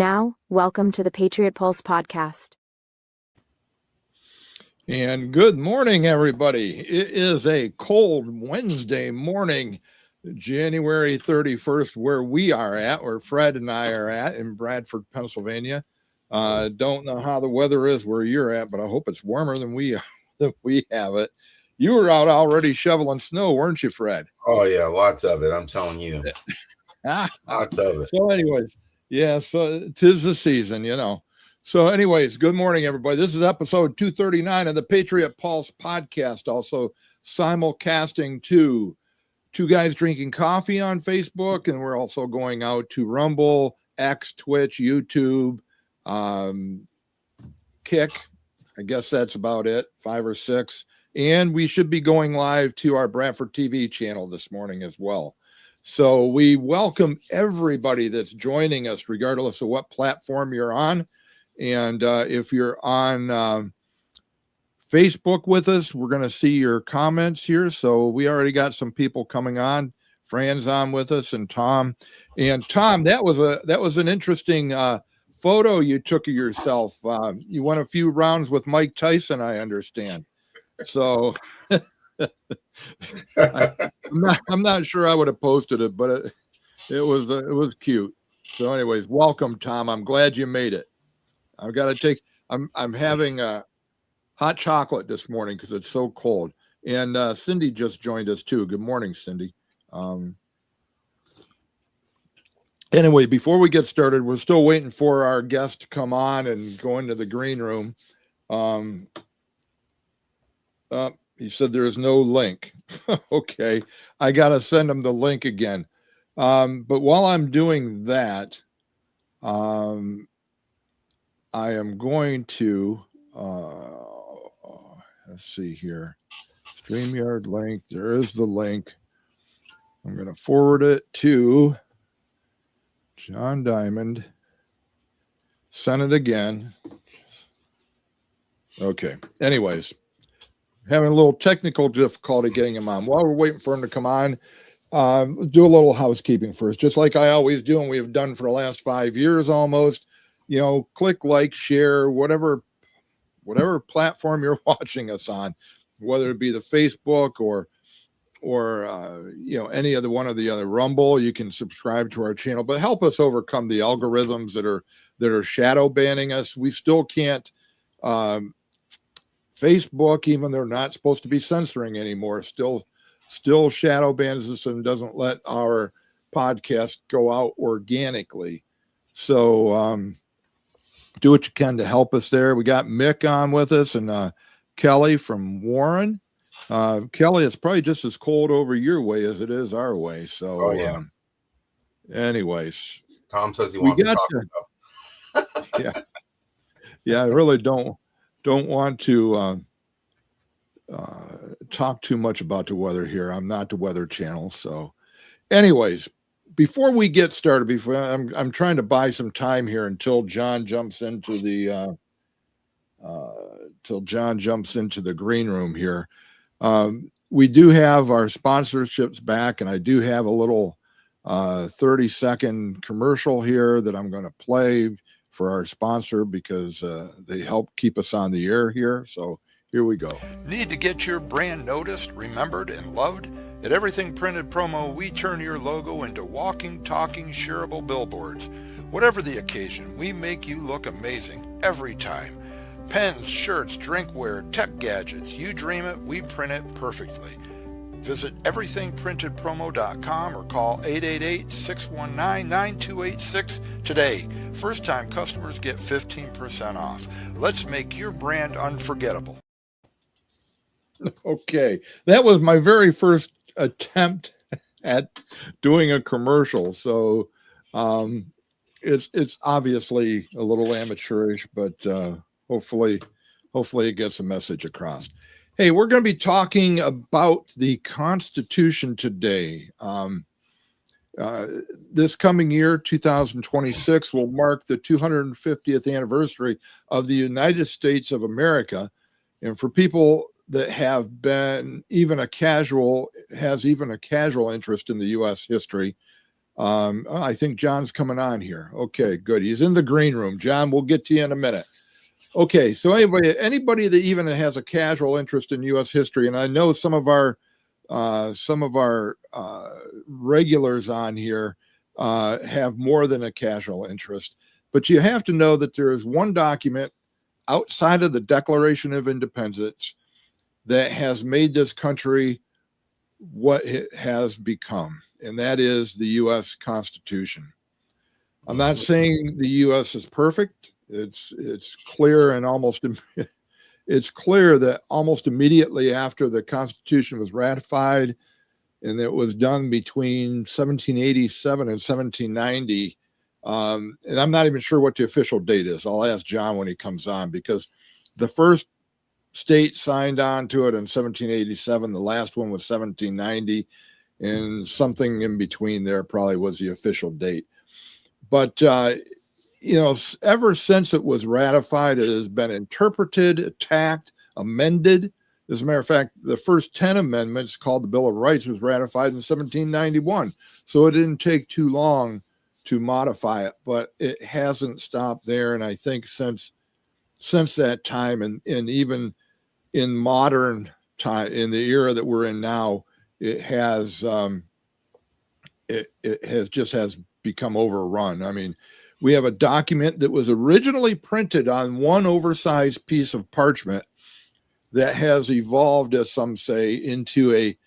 now, welcome to the Patriot Pulse podcast. And good morning, everybody. It is a cold Wednesday morning, January 31st, where we are at, where Fred and I are at in Bradford, Pennsylvania. Don't know how the weather is where you're at, but I hope it's warmer than we have it. You were out already shoveling snow, weren't you, Fred? Oh, yeah, lots of it. I'm telling you. Lots of it. So anyways, yeah, so 'tis the season, you know. So anyways, good morning, everybody. This is episode 239 of the Patriot Pulse podcast, also simulcasting to Two Guys Drinking Coffee on Facebook, and we're also going out to Rumble, X, Twitch, YouTube, Kick. I guess that's about it, 5 or 6. And we should be going live to our Bradford TV channel this morning as well. So we welcome everybody that's joining us, regardless of what platform you're on. And if you're on Facebook with us, we're going to see your comments here. So we already got some people coming on. Fran's on with us, and Tom. And Tom, that was an interesting photo you took of yourself. You won a few rounds with Mike Tyson, I understand. So I'm not sure I would have posted it, but it was cute. So anyways, welcome, Tom. I'm glad you made it. I've got to I'm having hot chocolate this morning because it's so cold. And Cindy just joined us too. Good morning, Cindy. Anyway, before we get started, we're still waiting for our guest to come on and go into the green room. He said there is no link. Okay, I got to send him the link again. But while I'm doing that, I am going to, let's see here, StreamYard link. There is the link. I'm going to forward it to John Diamond. Send it again. Okay. Anyways, having a little technical difficulty getting him on. While we're waiting for him to come on, do a little housekeeping first, just like I always do, and we have done for the last 5 years almost. You know, click like, share, whatever platform you're watching us on, whether it be the Facebook or any other one of the other Rumble. You can subscribe to our channel, but help us overcome the algorithms that are shadow banning us. We still can't. Facebook, even they're not supposed to be censoring anymore, still shadow bans us and doesn't let our podcast go out organically. So do what you can to help us there. We got Mick on with us and Kelly from Warren. Kelly, it's probably just as cold over your way as it is our way. So anyways, Tom says he wants to talk about. Yeah, I really don't want to talk too much about the weather here. I'm not the Weather Channel. So anyways, before we get started, I'm trying to buy some time here until John jumps into the green room here. We do have our sponsorships back, and I do have a little 30-second commercial here that I'm going to play for our sponsor because they help keep us on the air here. So here we go. Need to get your brand noticed, remembered, and loved? At Everything Printed Promo, we turn your logo into walking, talking, shareable billboards. Whatever the occasion, we make you look amazing every time. Pens, shirts, drinkware, tech gadgets, you dream it, we print it perfectly. Visit everythingprintedpromo.com or call 888-619-9286 today. First-time customers get 15% off. Let's make your brand unforgettable. Okay, that was my very first attempt at doing a commercial, so it's obviously a little amateurish, but hopefully it gets a message across. Hey, we're going to be talking about the Constitution today. This coming year, 2026, will mark the 250th anniversary of the United States of America. And for people that have been even a casual interest in the U.S. history, I think John's coming on here. Okay, good. He's in the green room. John, we'll get to you in a minute. Okay, so anybody that even has a casual interest in U.S. history, and I know some of our regulars on here have more than a casual interest, but you have to know that there is one document outside of the Declaration of Independence that has made this country what it has become, and that is the U.S. Constitution. I'm not saying the U.S. is perfect. It's clear and it's clear that almost immediately after the Constitution was ratified, and it was done between 1787 and 1790. And I'm not even sure what the official date is. I'll ask John when he comes on, because the first state signed on to it in 1787. The last one was 1790, and something in between there probably was the official date. But ever since it was ratified, it has been interpreted, attacked, amended. As a matter of fact, the first 10 amendments, called the Bill of Rights, was ratified in 1791. So it didn't take too long to modify it, but it hasn't stopped there. And I think since that time, and even in modern time, in the era that we're in now, it has become overrun. I mean, we have a document that was originally printed on one oversized piece of parchment that has evolved, as some say, into a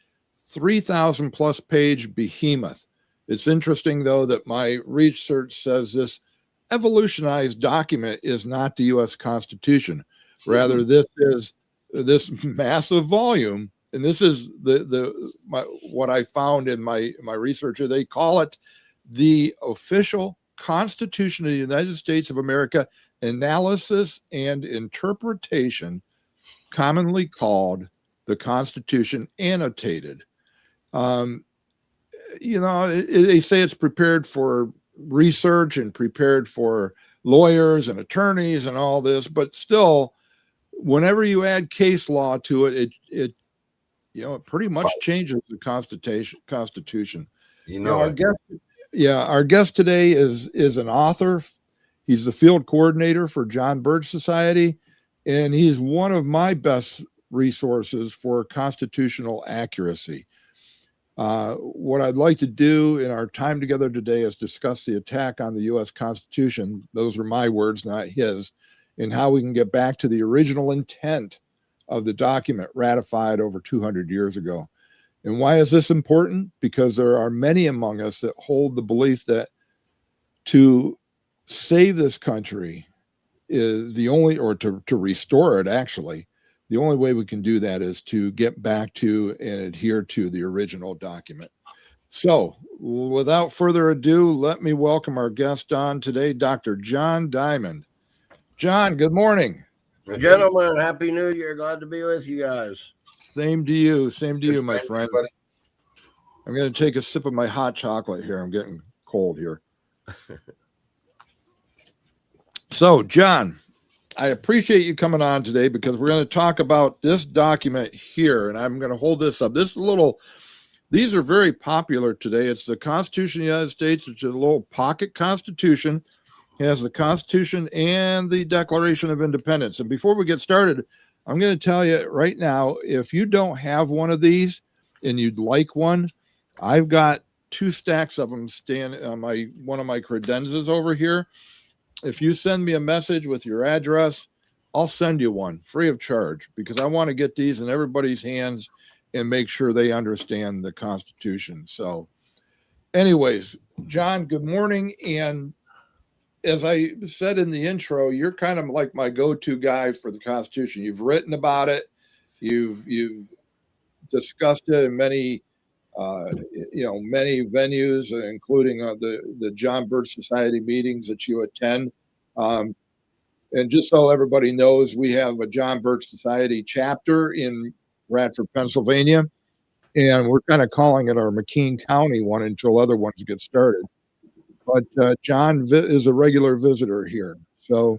3,000 plus page behemoth. It's interesting, though, that my research says this evolutionized document is not the U.S. Constitution. Rather, this is this massive volume, and this is what I found in my research. They call it the official Constitution of the United States of America, analysis and interpretation, commonly called the Constitution annotated. They say it's prepared for research and prepared for lawyers and attorneys and all this, but still, whenever you add case law to it, it pretty much changes the Constitution. Our guest today is an author. He's the field coordinator for John Birch Society, and he's one of my best resources for constitutional accuracy. What I'd like to do in our time together today is discuss the attack on the U.S. Constitution. Those are my words, not his, and how we can get back to the original intent of the document ratified over 200 years ago. And why is this important? Because there are many among us that hold the belief that to save this country is the only, or to restore it, actually, the only way we can do that is to get back to and adhere to the original document. So without further ado, let me welcome our guest on today, Dr. John Diamond. John, good morning. Gentlemen, Happy New Year. Glad to be with you guys. Same to you, my friend. I'm going to take a sip of my hot chocolate here. I'm getting cold here. So, John, I appreciate you coming on today, because we're going to talk about this document here, and I'm going to hold this up. These are very popular today. It's the Constitution of the United States. It's a little pocket constitution. It has the Constitution and the Declaration of Independence. And before we get started, I'm going to tell you right now, if you don't have one of these and you'd like one, I've got 2 stacks of them standing on one of my credenzas over here. If you send me a message with your address, I'll send you one free of charge, because I want to get these in everybody's hands and make sure they understand the Constitution. So anyways, John, good morning. And as I said in the intro, you're kind of like my go-to guy for the Constitution. You've written about it. You've discussed it in many venues, including the John Birch Society meetings that you attend. And just so everybody knows, we have a John Birch Society chapter in Radford, Pennsylvania, and we're kind of calling it our McKean County one until other ones get started. But John is a regular visitor here. So,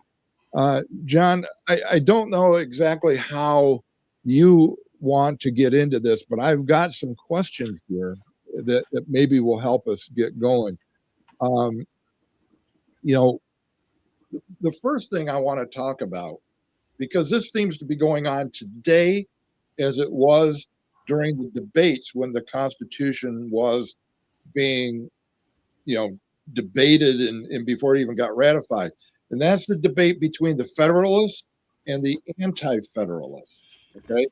John, I don't know exactly how you want to get into this, but I've got some questions here that maybe will help us get going. Um, you know, the first thing I want to talk about, because this seems to be going on today as it was during the debates when the Constitution was being, debated and before it even got ratified. And that's the debate between the Federalists and the Anti-Federalists. Okay.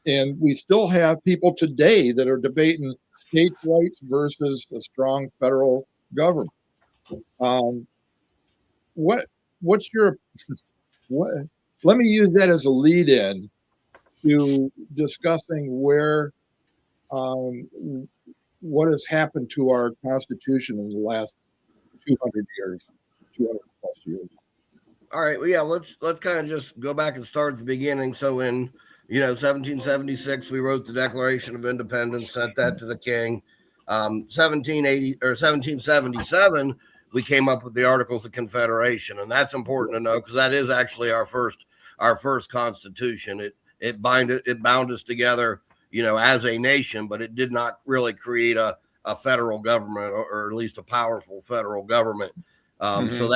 And we still have people today that are debating states' rights versus a strong federal government. What's your what? Let me use that as a lead-in to discussing what has happened to our Constitution in the last 200 years, 200 plus years. All right. Well, yeah, let's kind of just go back and start at the beginning. So in 1776, we wrote the Declaration of Independence, sent that to the king. 1777, we came up with the Articles of Confederation, and that's important to know because that is actually our first Constitution. It bound us together, as a nation, but it did not really create a federal government or at least a powerful federal government. So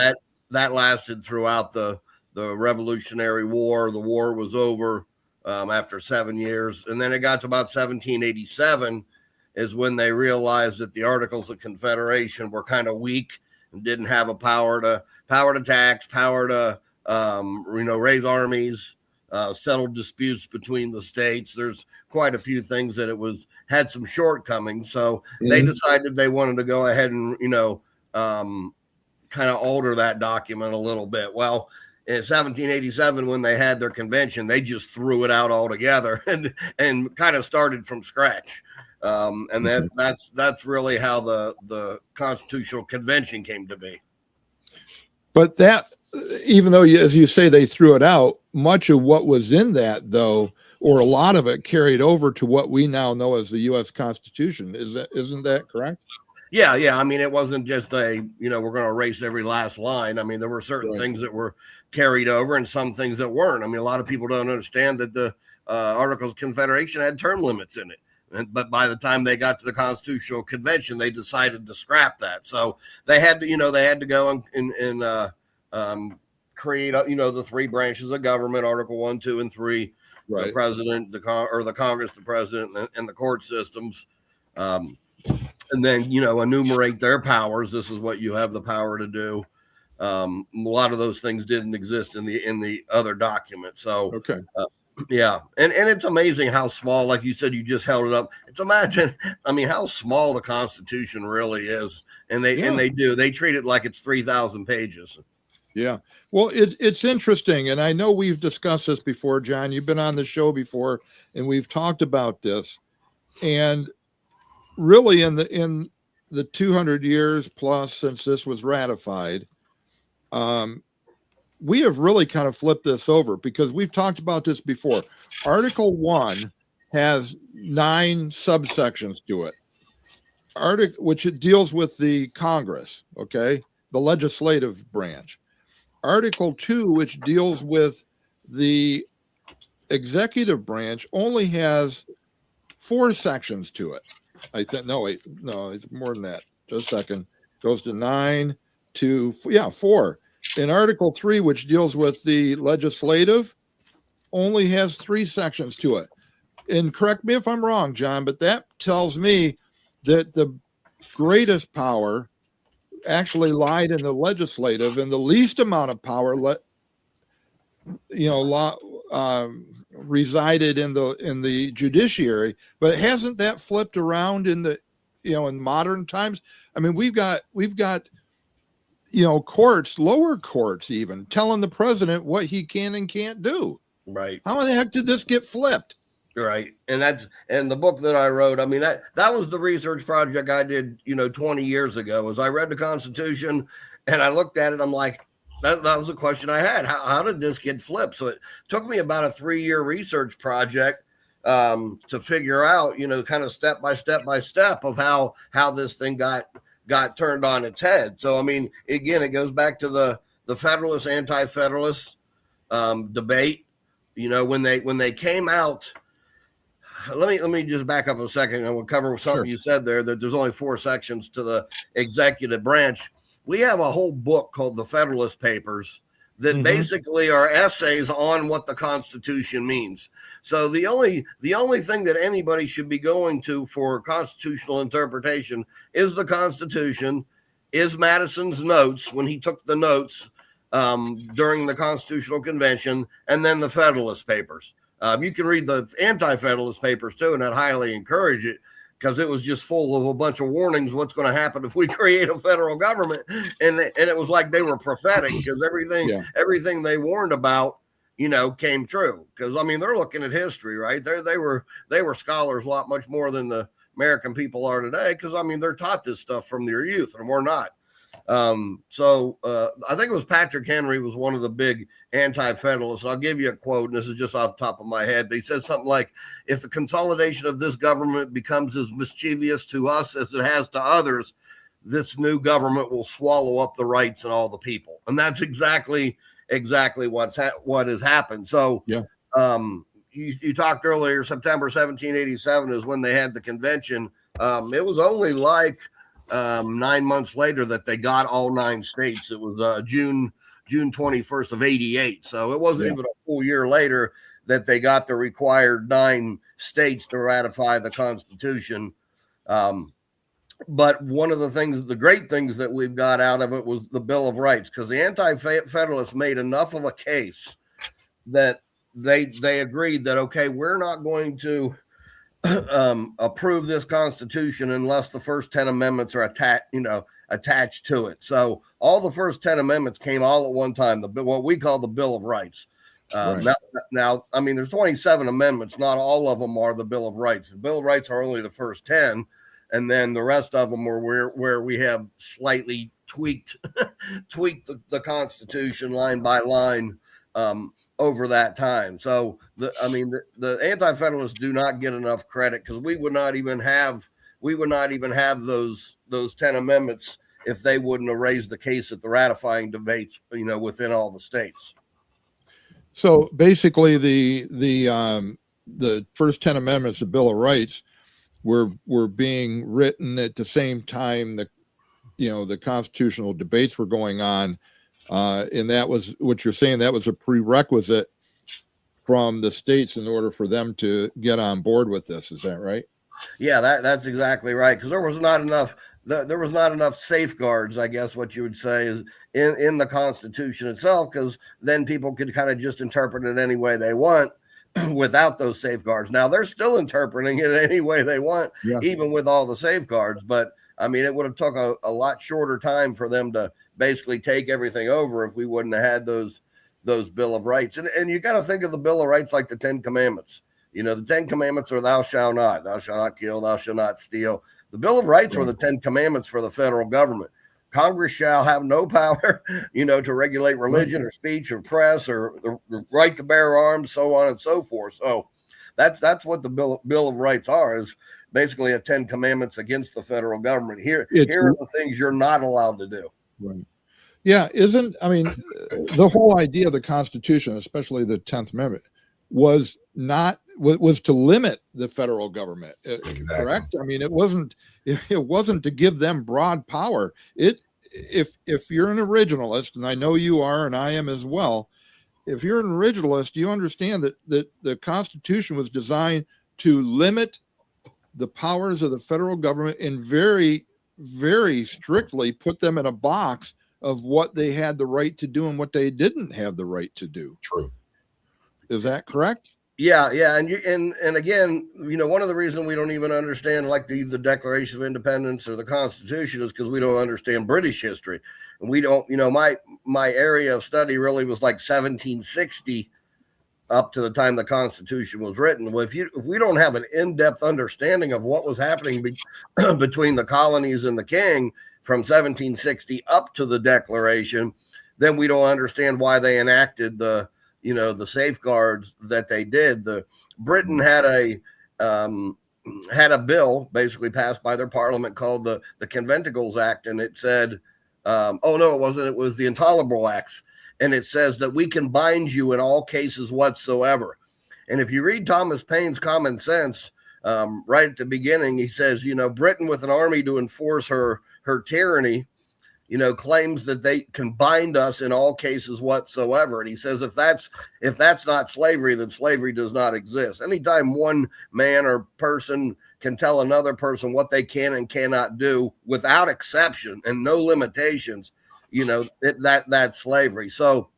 that lasted throughout the Revolutionary War. The war was over after 7 years. And then it got to about 1787 is when they realized that the Articles of Confederation were kind of weak and didn't have a power to tax, power to, raise armies, settle disputes between the states. There's quite a few things that had some shortcomings. So they decided they wanted to go ahead and, kind of alter that document a little bit. Well, in 1787, when they had their convention, they just threw it out altogether and kind of started from scratch. And that's really how the Constitutional Convention came to be. But that, even though, as you say, they threw it out, much of what was in that, though, or a lot of it carried over to what we now know as the U.S. Constitution. Isn't that correct? Yeah. I mean, it wasn't just we're going to erase every last line. I mean, there were certain things that were carried over and some things that weren't. I mean, a lot of people don't understand that the Articles of Confederation had term limits in it. But by the time they got to the Constitutional Convention, they decided to scrap that. So they had to go and create, the three branches of government, Article 1, 2, and 3, the president, the Congress, the president, and the court systems. And then, enumerate their powers. This is what you have the power to do. A lot of those things didn't exist in the other document. So, okay. Yeah. And it's amazing how small, like you said, you just held it up. Imagine how small the Constitution really is. And they treat it like it's 3,000 pages. Yeah. Well, it's interesting. And I know we've discussed this before, John. You've been on the show before and we've talked about this. And really in the 200 years plus since this was ratified, we have really kind of flipped this over because we've talked about this before. Article 1 has 9 subsections to it, which it deals with the Congress, okay, the legislative branch. Article 2, which deals with the executive branch, only has 4 sections to it. I think no, it's more than that. Just a second. Goes to 9 to 4. In Article 3, which deals with the legislative, only has 3 sections to it. And correct me if I'm wrong, John, but that tells me that the greatest power actually lied in the legislative, and the least amount of power resided in the judiciary. But hasn't that flipped around in modern times? I mean, we've got courts, lower courts, even telling the president what he can and can't do. Right. How the heck did this get flipped? Right. And the book that I wrote, that was the research project I did, 20 years ago, was I read the Constitution and I looked at it. I'm like, that was the question I had. How did this get flipped? So it took me about a 3-year research project to figure out, kind of step by step of how this thing got turned on its head. So, again, it goes back to the Federalist, Anti-Federalist debate. When they came out, let me just back up a second and we'll cover something you said there, that there's only 4 sections to the executive branch. we have a whole book called the Federalist Papers that Mhm. basically are essays on what the Constitution means. So the only thing that anybody should be going to for constitutional interpretation is the Constitution, is Madison's notes when he took the notes during the Constitutional Convention, and then the Federalist Papers. You can read the Anti-Federalist Papers too, and I'd highly encourage it, because it was just full of a bunch of warnings what's going to happen if we create a federal government, and it was like they were prophetic, because everything they warned about, came true. Because I mean, they're looking at history, right? They were scholars a lot much more than the American people are today, because I mean, they're taught this stuff from their youth, and we're not. So I think it was Patrick Henry was one of the big anti-federalists. I'll give you a quote, and this is just off the top of my head, but he says something like, if the consolidation of this government becomes as mischievous to us as it has to others, this new government will swallow up the rights and all the people. And that's exactly what has happened. So you talked earlier, September 1787 is when they had the convention. It was only like 9 months later that they got all 9 states. It was June 21st of 88. So it wasn't even a full year later that they got the required 9 states to ratify the Constitution. But one of the great things that we've got out of it was the Bill of Rights, because the Anti-Federalists made enough of a case that they agreed that, okay, we're not going to approve this Constitution unless the first 10 amendments are attached to it. So all the first 10 amendments came all at one time, what we call the Bill of Rights. Right. Now, I mean, there's 27 amendments. Not all of them are the Bill of Rights. The Bill of Rights are only the first 10, and then the rest of them were where we have slightly tweaked the Constitution line by line over that time. So the Anti-Federalists do not get enough credit, because we would not even have those 10 amendments if they wouldn't have raised the case at the ratifying debates, within all the states. So basically, the first 10 amendments, the Bill of Rights, were being written at the same time the constitutional debates were going on. And that was what you're saying. That was a prerequisite from the states in order for them to get on board with this. Is that right? Yeah, that's exactly right. Because there was not enough safeguards, I guess what you would say, is in the Constitution itself, because then people could kind of just interpret it any way they want without those safeguards. Now they're still interpreting it any way they want, even with all the safeguards. But I mean, it would have took a lot shorter time for them to basically take everything over if we wouldn't have had those Bill of Rights. And you got to think of the Bill of Rights like the 10 Commandments. The 10 Commandments are thou shalt not kill, thou shalt not steal. The Bill of Rights were the 10 Commandments for the federal government. Congress shall have no power, to regulate religion or speech or press or the right to bear arms, so on and so forth. So that's what the Bill of Rights are, is basically a 10 Commandments against the federal government. Here are the things you're not allowed to do. Right. Yeah. The whole idea of the Constitution, especially the 10th Amendment, was to limit the federal government. Exactly. Correct? I mean, it wasn't to give them broad power. If you're an originalist, and I know you are, and I am as well, if you're an originalist, you understand that the Constitution was designed to limit the powers of the federal government and very, very strictly put them in a box of what they had the right to do and what they didn't have the right to do. True. Is that correct? Yeah. And again, one of the reasons we don't even understand like the Declaration of Independence or the Constitution is because we don't understand British history. And we don't, my area of study really was like 1760 up to the time the Constitution was written. Well, if we don't have an in-depth understanding of what was happening between the colonies and the king from 1760 up to the Declaration, then we don't understand why they enacted the safeguards that they did. Britain had a bill basically passed by their parliament called the Conventicles Act, and it said, it wasn't. It was the Intolerable Acts, and it says that we can bind you in all cases whatsoever. And if you read Thomas Paine's Common Sense, right at the beginning, he says, Britain with an army to enforce her tyranny, claims that they can bind us in all cases whatsoever. And he says, if that's not slavery, then slavery does not exist. Anytime one man or person can tell another person what they can and cannot do without exception and no limitations, that's slavery. So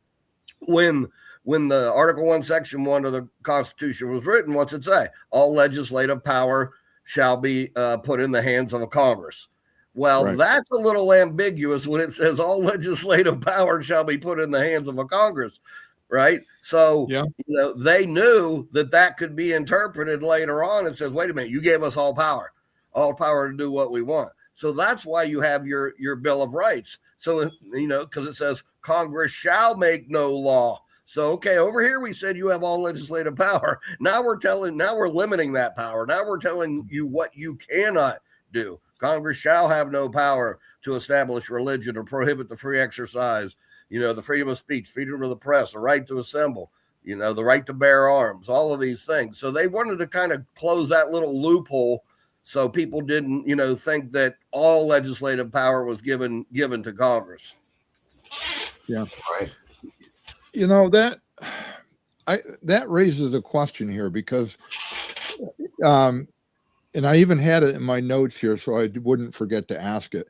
when the Article 1, Section 1 of the Constitution was written, what's it say? All legislative power shall be put in the hands of a Congress. Well, Right. That's a little ambiguous when it says all legislative power shall be put in the hands of a Congress, right? So, Yeah. They knew that could be interpreted later on and says, wait a minute, you gave us all power to do what we want. So that's why you have your Bill of Rights. So, because it says Congress shall make no law. So, okay, over here we said you have all legislative power. Now we're limiting that power. Now we're telling you what you cannot do. Congress shall have no power to establish religion or prohibit the free exercise, the freedom of speech, freedom of the press, the right to assemble, the right to bear arms, all of these things. So they wanted to kind of close that little loophole so people didn't, think that all legislative power was given to Congress. Yeah. Right. That raises a question here because, and I even had it in my notes here so I wouldn't forget to ask it.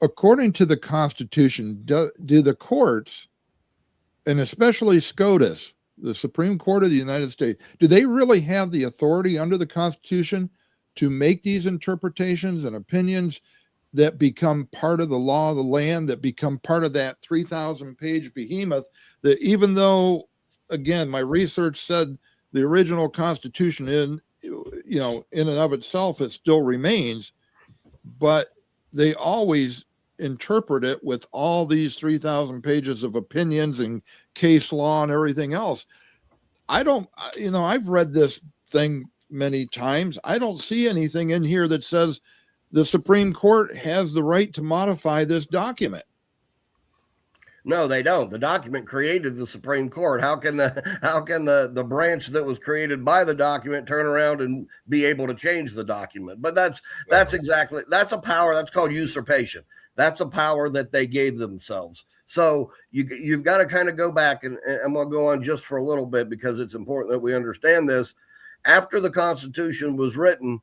According to the Constitution, do the courts, and especially SCOTUS, the Supreme Court of the United States, do they really have the authority under the Constitution to make these interpretations and opinions that become part of the law of the land, that become part of that 3,000-page behemoth, that even though, again, my research said the original Constitution in and of itself, it still remains, but they always interpret it with all these 3,000 pages of opinions and case law and everything else. I've read this thing many times. I don't see anything in here that says the Supreme Court has the right to modify this document. No, they don't. The document created the Supreme Court. How can the branch that was created by the document turn around and be able to change the document? But that's a power that's called usurpation. That's a power that they gave themselves. So you've got to kind of go back, and I'm going to go on just for a little bit because it's important that we understand this. After the Constitution was written,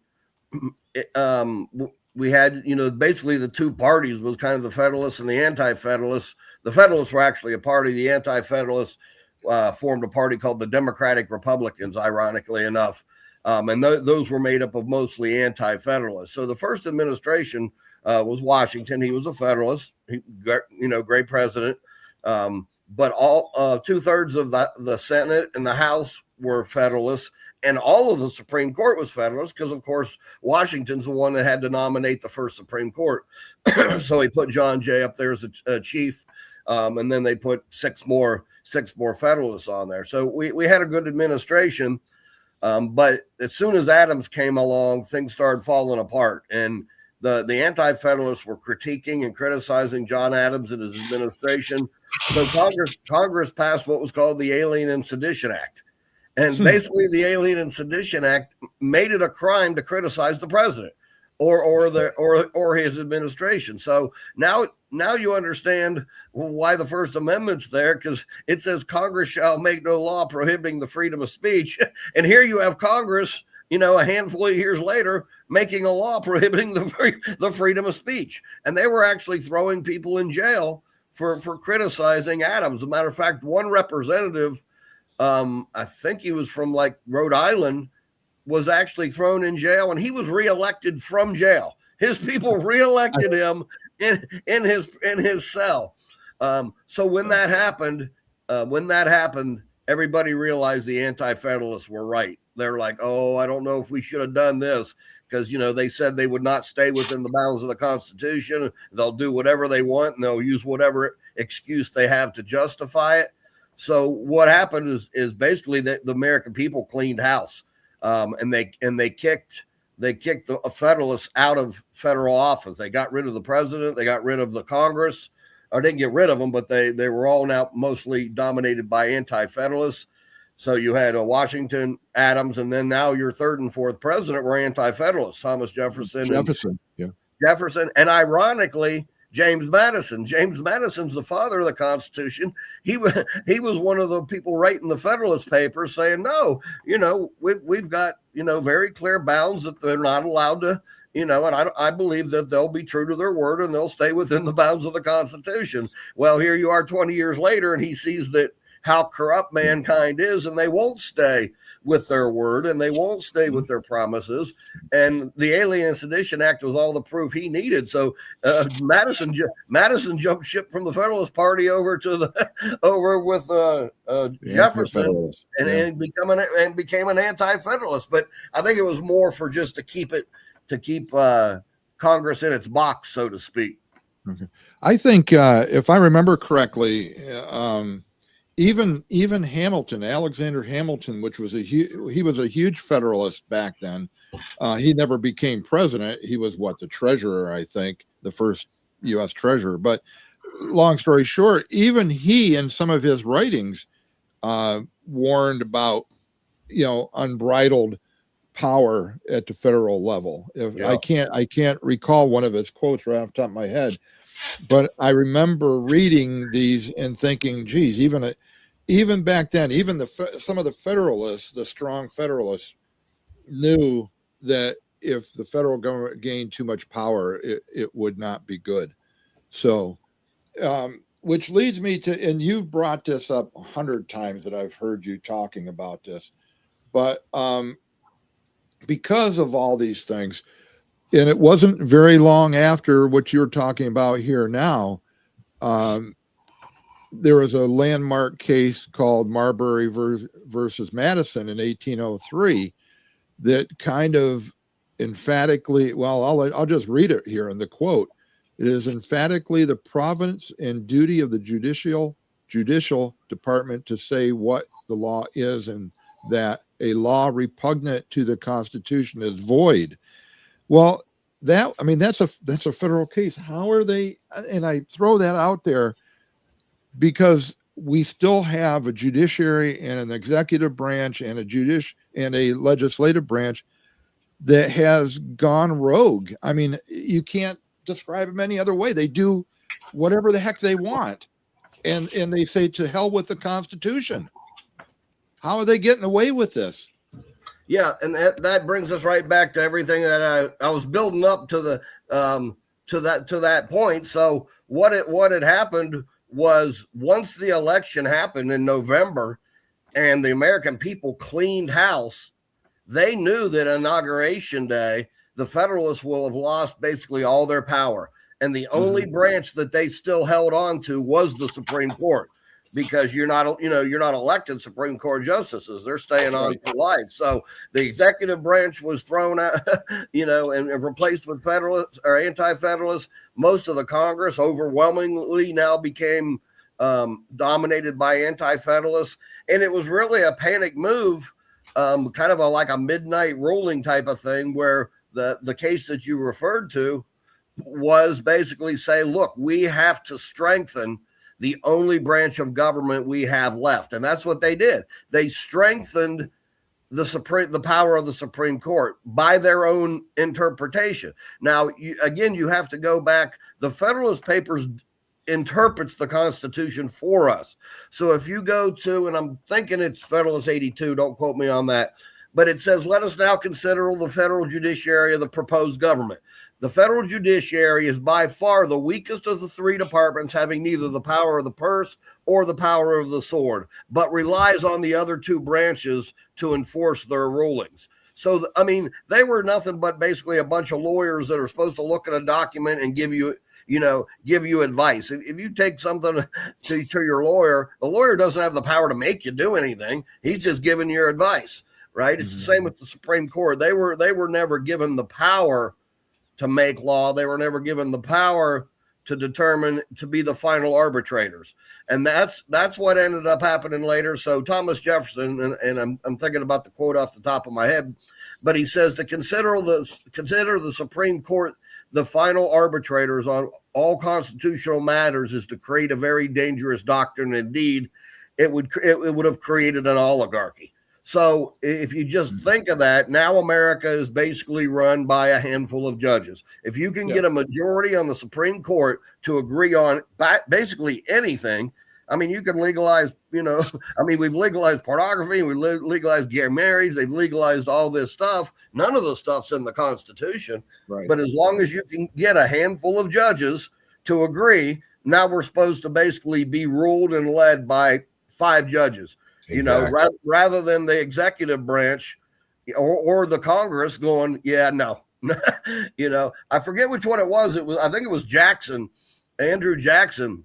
we had, basically the two parties was kind of the Federalists and the Anti-Federalists. The Federalists were actually a party. The Anti-Federalists formed a party called the Democratic Republicans, ironically enough. And those were made up of mostly Anti-Federalists. So the first administration was Washington. He was a Federalist, great president. But all 2/3 of the Senate and the House were Federalists. And all of the Supreme Court was Federalist because, of course, Washington's the one that had to nominate the first Supreme Court. So he put John Jay up there as a chief, and then they put six more Federalists on there. So we had a good administration, but as soon as Adams came along, things started falling apart. And the Anti-Federalists were critiquing and criticizing John Adams and his administration. So Congress passed what was called the Alien and Sedition Act. And basically, the Alien and Sedition Act made it a crime to criticize the president or his administration. So now you understand why the First Amendment's there, because it says Congress shall make no law prohibiting the freedom of speech. And here you have Congress, a handful of years later, making a law prohibiting the freedom of speech. And they were actually throwing people in jail for criticizing Adams. As a matter of fact, one representative, I think he was from Rhode Island, was actually thrown in jail, and he was reelected from jail. His people reelected him in his cell. So when that happened, everybody realized the Anti-Federalists were right. They're like, oh, I don't know if we should have done this, because they said they would not stay within the bounds of the Constitution. They'll do whatever they want, and they'll use whatever excuse they have to justify it. So what happened is basically that the American people cleaned house, and they kicked the Federalists out of federal office. They got rid of the president. They got rid of the Congress, or didn't get rid of them, but they were all now mostly dominated by Anti-Federalists. So you had Washington, Adams, and then now your third and fourth president were Anti-Federalists, Thomas Jefferson. Jefferson. And ironically, James Madison. James Madison's the father of the Constitution. He was one of the people writing the Federalist Papers saying, no, we've got, very clear bounds that they're not allowed to, and I believe that they'll be true to their word and they'll stay within the bounds of the Constitution. Well, here you are 20 years later, and he sees that how corrupt mankind is, and they won't stay with their word and they won't stay with their promises. And the Alien and Sedition Act was all the proof he needed. So Madison jumped ship from the Federalist Party over with Jefferson and became an anti-federalist. But I think it was more for just to keep Congress in its box, so to speak. Okay. I think if I remember correctly, even Hamilton, Alexander Hamilton, which was he was a huge Federalist back then. He never became president. He was the treasurer, I think, the first U.S. treasurer. But long story short, even he in some of his writings warned about unbridled power at the federal level. I can't recall one of his quotes right off the top of my head, but I remember reading these and thinking, geez, even back then, even some of the Federalists, the strong Federalists, knew that if the federal government gained too much power, it would not be good. So, which leads me to, and you've brought this up 100 times that I've heard you talking about this, but because of all these things, and it wasn't very long after what you're talking about here now, there was a landmark case called Marbury versus Madison in 1803 that kind of emphatically, I'll just read it here in the quote. It is emphatically the province and duty of the judicial department to say what the law is, and that a law repugnant to the Constitution is void. Well, that's a federal case. How are they? And I throw that out there because we still have a judiciary and an executive branch and a legislative branch that has gone rogue. I mean, you can't describe them any other way. They do whatever the heck they want, and they say to hell with the Constitution. How are they getting away with this? Yeah, and that brings us right back to everything that I was building up to the to that point. So what had happened was, once the election happened in November and the American people cleaned house, they knew that Inauguration Day, the Federalists will have lost basically all their power. And the only branch that they still held on to was the Supreme Court, because you're not elected Supreme Court justices. They're staying on for life. So the executive branch was thrown out, and replaced with Federalists or anti-Federalists. Most of the Congress overwhelmingly now became dominated by anti-Federalists. And it was really a panic move, kind of like a midnight ruling type of thing, where the case that you referred to was basically say, look, we have to strengthen the only branch of government we have left. And that's what they did. They strengthened the power of the Supreme Court by their own interpretation. Now, you have to go back. The Federalist Papers interprets the Constitution for us. So if you go to, and I'm thinking it's Federalist 82, don't quote me on that, but it says, let us now consider the federal judiciary of the proposed government. The federal judiciary is by far the weakest of the three departments, having neither the power of the purse or the power of the sword, but relies on the other two branches to enforce their rulings. So, they were nothing but basically a bunch of lawyers that are supposed to look at a document and give you advice. If you take something to your lawyer, the lawyer doesn't have the power to make you do anything. He's just giving your advice, right? It's the same with the Supreme Court. They were never given the power to make law. They were never given the power to determine, to be the final arbitrators. And that's what ended up happening later. So Thomas Jefferson, and I'm thinking about the quote off the top of my head, but he says to consider the Supreme Court the final arbitrators on all constitutional matters is to create a very dangerous doctrine. Indeed, it would have created an oligarchy. So if you just think of that, now America is basically run by a handful of judges. If you can get a majority on the Supreme Court to agree on basically anything, I mean, you can legalize, I mean, we've legalized pornography, we legalized gay marriage, they've legalized all this stuff. None of the stuff's in the Constitution. Right. But as long as you can get a handful of judges to agree, now we're supposed to basically be ruled and led by 5 judges. Exactly. Rather than the executive branch or the Congress going, yeah, no, I forget which one it was. I think it was Jackson, Andrew Jackson,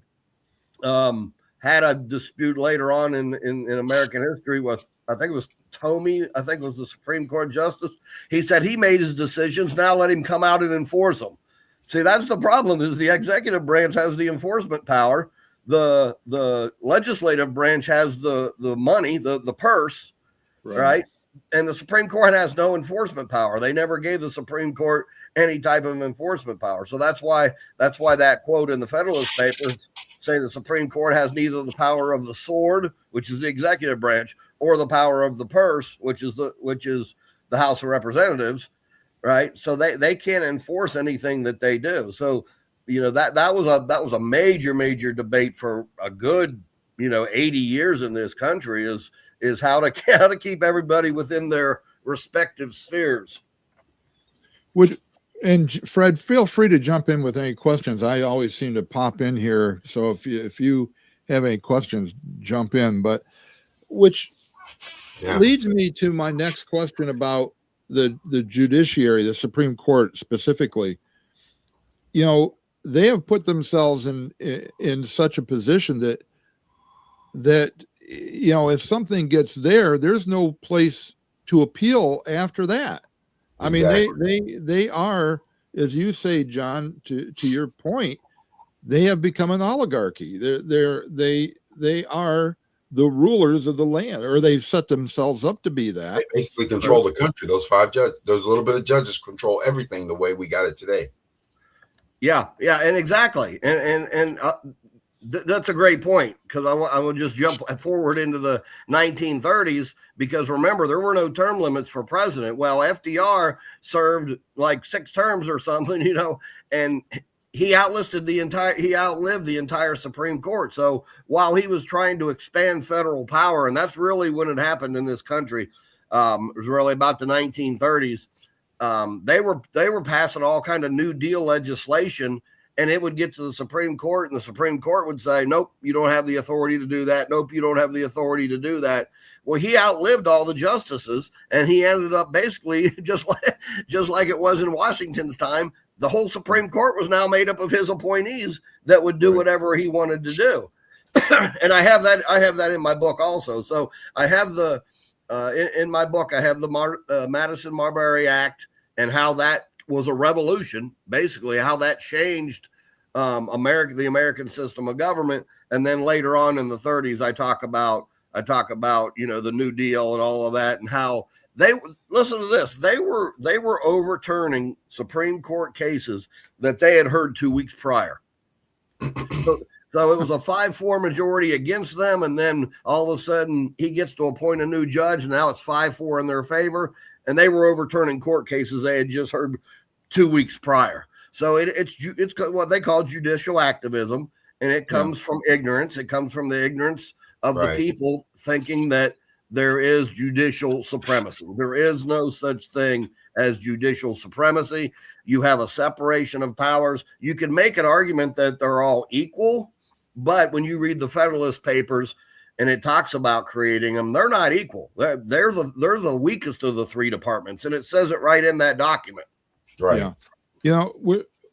had a dispute later on in American history with, I think it was Tomey, I think it was the Supreme Court justice. He said he made his decisions. Now let him come out and enforce them. See, that's the problem, is the executive branch has the enforcement power. The legislative branch has the money, the purse, right? And the Supreme Court has no enforcement power. They never gave the Supreme Court any type of enforcement power. So that's why that quote in the Federalist Papers say the Supreme Court has neither the power of the sword, which is the executive branch, or the power of the purse, which is the House of Representatives, right? So they can't enforce anything that they do. So that was a major debate for a good 80 years in this country is how to keep everybody within their respective spheres. And Fred, feel free to jump in with any questions. I always seem to pop in here, so if you have any questions, jump in. But which leads me to my next question about the judiciary, the Supreme Court specifically. They have put themselves in such a position that if something gets there's no place to appeal after that. I mean, they are, as you say, John, to your point, they have become an oligarchy. They are the rulers of the land, or they've set themselves up to be that. They basically control the country. Those 5 judges, those little bit of judges control everything the way we got it today. Yeah, and exactly, and that's a great point, because I will just jump forward into the 1930s, because remember, there were no term limits for president. Well, FDR served like 6 terms or something, and he outlived the entire Supreme Court. So while he was trying to expand federal power, and that's really when it happened in this country, it was really about the 1930s. They were passing all kind of New Deal legislation, and it would get to the Supreme Court, and the Supreme Court would say, nope, you don't have the authority to do that. Nope, you don't have the authority to do that. Well, he outlived all the justices, and he ended up basically just like it was in Washington's time. The whole Supreme Court was now made up of his appointees that would do whatever he wanted to do. And I have that in my book also. So I have in my book, I have the Madison-Marbury Act, and how that was a revolution, basically how that changed the American system of government. And then later on in the 30s, I talk about the New Deal and all of that, and how they listen to this. They were overturning Supreme Court cases that they had heard 2 weeks prior. So it was a 5-4 majority against them, and then all of a sudden he gets to appoint a new judge, and now it's 5-4 in their favor. And they were overturning court cases they had just heard 2 weeks prior. So it's what they call judicial activism, and it comes from ignorance. It comes from the ignorance of the people thinking that there is judicial supremacy. There is no such thing as judicial supremacy. You have a separation of powers. You can make an argument that they're all equal, but when you read the Federalist Papers, and it talks about creating them, they're not equal. They're the weakest of the 3 departments, and it says it right in that document. Right. Yeah.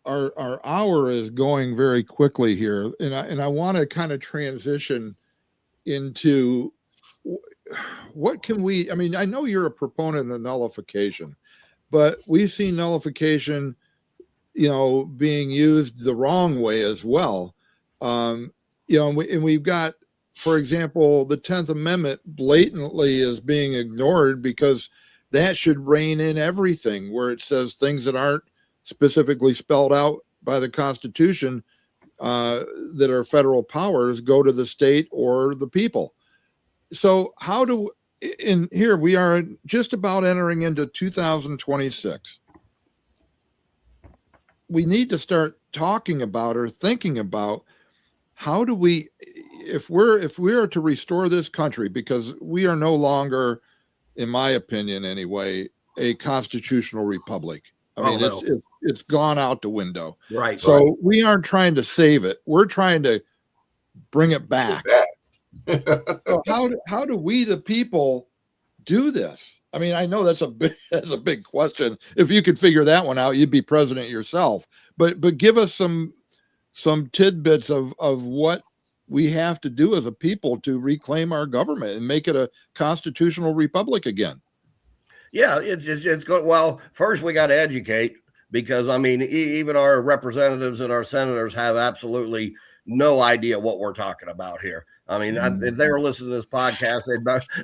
Our hour is going very quickly here, and I want to kind of transition into what can we. I mean, I know you're a proponent of nullification, but we've seen nullification, being used the wrong way as well. And we've got, for example, the 10th Amendment blatantly is being ignored, because that should rein in everything, where it says things that aren't specifically spelled out by the Constitution that are federal powers go to the state or the people. So how do in here we are just about entering into 2026. We need to start talking about or thinking about how do we, if we are to restore this country, because we are no longer, in my opinion anyway, a constitutional republic. I mean, no. it's gone out the window. Right. So we aren't trying to save it. We're trying to bring it back. So how do we, the people, do this? I mean, I know that's a big question. If you could figure that one out, you'd be president yourself. But give us some tidbits of what we have to do as a people to reclaim our government and make it a constitutional republic again. Yeah, it's good. Well, first we got to educate, because I mean, even our representatives and our senators have absolutely no idea what we're talking about here. I mean, if they were listening to this podcast,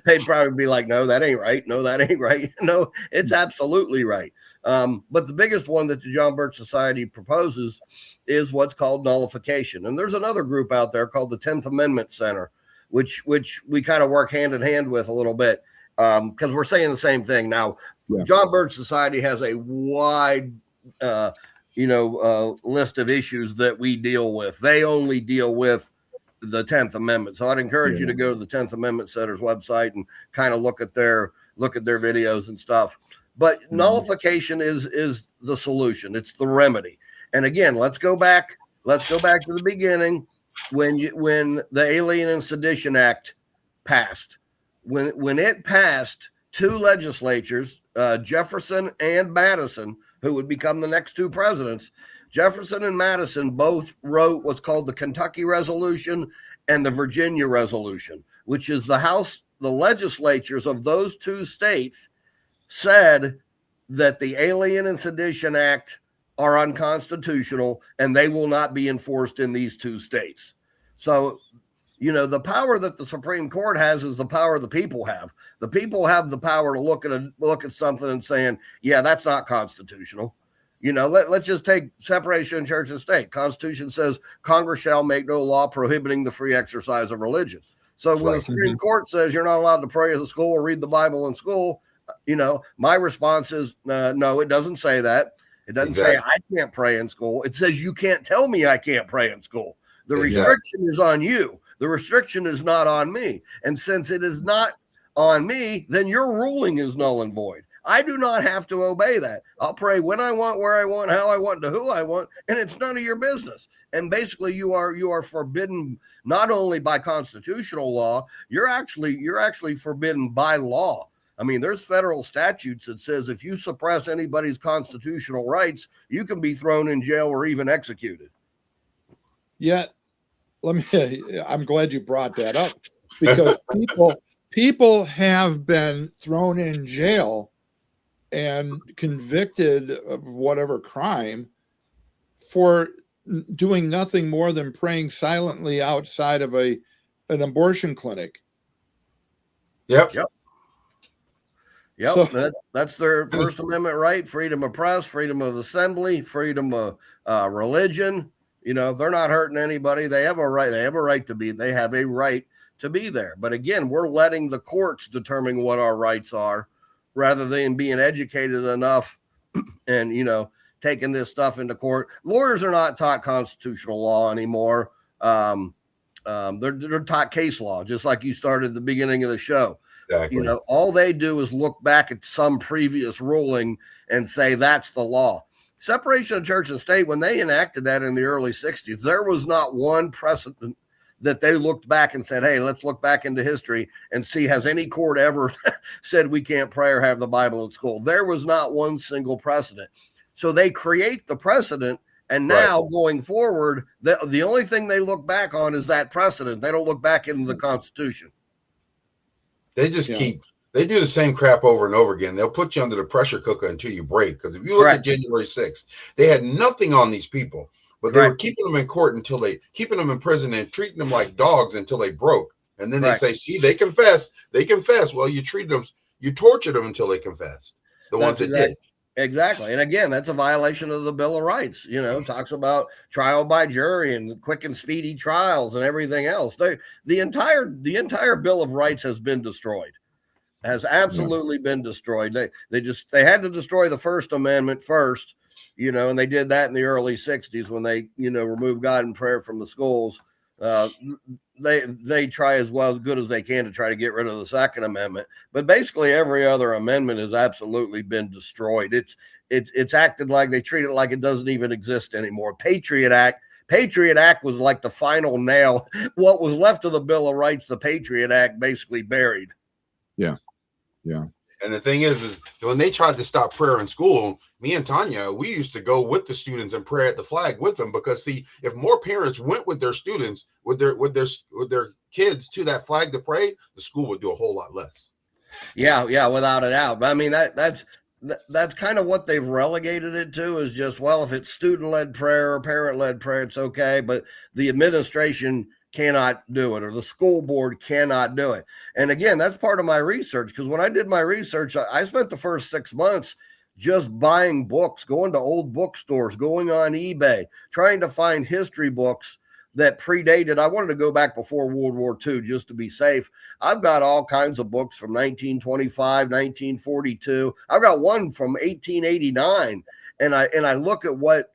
they'd probably be like, "No, that ain't right. No, that ain't right. No, it's absolutely right." But the biggest one that the John Birch Society proposes is what's called nullification. And there's another group out there called the 10th Amendment Center, which we kind of work hand in hand with a little bit, because we're saying the same thing. Now, John Birch Society has a wide list of issues that we deal with. They only deal with the 10th Amendment. So I'd encourage you to go to the 10th Amendment Center's website and kind of look at their videos and stuff. But nullification is the solution. It's the remedy. And again, let's go back to the beginning when the Alien and Sedition Act passed. When it passed, two legislatures, Jefferson and Madison, who would become the next two presidents, Jefferson and Madison both wrote what's called the Kentucky Resolution and the Virginia Resolution, which is the legislatures of those two states said that the Alien and Sedition Act are unconstitutional and they will not be enforced in these two states. So, the power that the Supreme Court has is the power the people have. The people have the power to look at something and saying, yeah, that's not constitutional. Let's just take separation of church and state. Constitution says Congress shall make no law prohibiting the free exercise of religion. So when the Supreme Court says you're not allowed to pray at the school or read the Bible in school, my response is, no, it doesn't say that. It doesn't say I can't pray in school. It says you can't tell me I can't pray in school. The restriction is on you. The restriction is not on me. And since it is not on me, then your ruling is null and void. I do not have to obey that. I'll pray when I want, where I want, how I want, to who I want, and it's none of your business. And basically, you are forbidden not only by constitutional law, you're actually forbidden by law. I mean, there's federal statutes that says if you suppress anybody's constitutional rights, you can be thrown in jail or even executed. Yet, I'm glad you brought that up, because people have been thrown in jail and convicted of whatever crime for doing nothing more than praying silently outside of an abortion clinic. Yep. So, that's their First Amendment right: freedom of press, freedom of assembly, freedom of religion. They're not hurting anybody. They have a right. They have a right to be there. But again, we're letting the courts determine what our rights are, rather than being educated enough and taking this stuff into court. Lawyers are not taught constitutional law anymore. They're taught case law, just like you started at the beginning of the show. Exactly. All they do is look back at some previous ruling and say that's the law. Separation of church and state, when they enacted that in the early 60s, there was not one precedent that they looked back and said, hey, let's look back into history and see, has any court ever said we can't pray or have the Bible in school? There was not one single precedent. So they create the precedent, and now going forward, the only thing they look back on is that precedent. They don't look back into the Constitution. They just they do the same crap over and over again. They'll put you under the pressure cooker until you break. Because if you look at January 6th, they had nothing on these people, but they were keeping them in court keeping them in prison and treating them like dogs until they broke. And then they say, see, they confessed. Well, you tortured them until they confessed. The ones that did. Exactly. And again, that's a violation of the Bill of Rights. Talks about trial by jury and quick and speedy trials and everything else. The entire Bill of Rights has been destroyed. has absolutely been destroyed. They had to destroy the First Amendment first, and they did that in the early 60s when they, removed God and prayer from the schools. They try as good as they can to try to get rid of the Second Amendment, but basically every other amendment has absolutely been destroyed. It's acted like they treat it like it doesn't even exist anymore. Patriot Act was like the final nail. What was left of the Bill of Rights, the Patriot Act basically buried. Yeah. And the thing is when they tried to stop prayer in school, me and Tanya, we used to go with the students and pray at the flag with them, because see, if more parents went with their students, with their kids to that flag to pray, the school would do a whole lot less. Yeah, without a doubt. But I mean, that's kind of what they've relegated it to, is just, well, if it's student-led prayer or parent-led prayer, it's okay, but the administration cannot do it, or the school board cannot do it. And again, that's part of my research, because when I did my research, I spent the first 6 months just buying books, going to old bookstores, going on eBay, trying to find history books that predated. I wanted to go back before World War II just to be safe. I've got all kinds of books from 1925, 1942. I've got one from 1889, and I look at what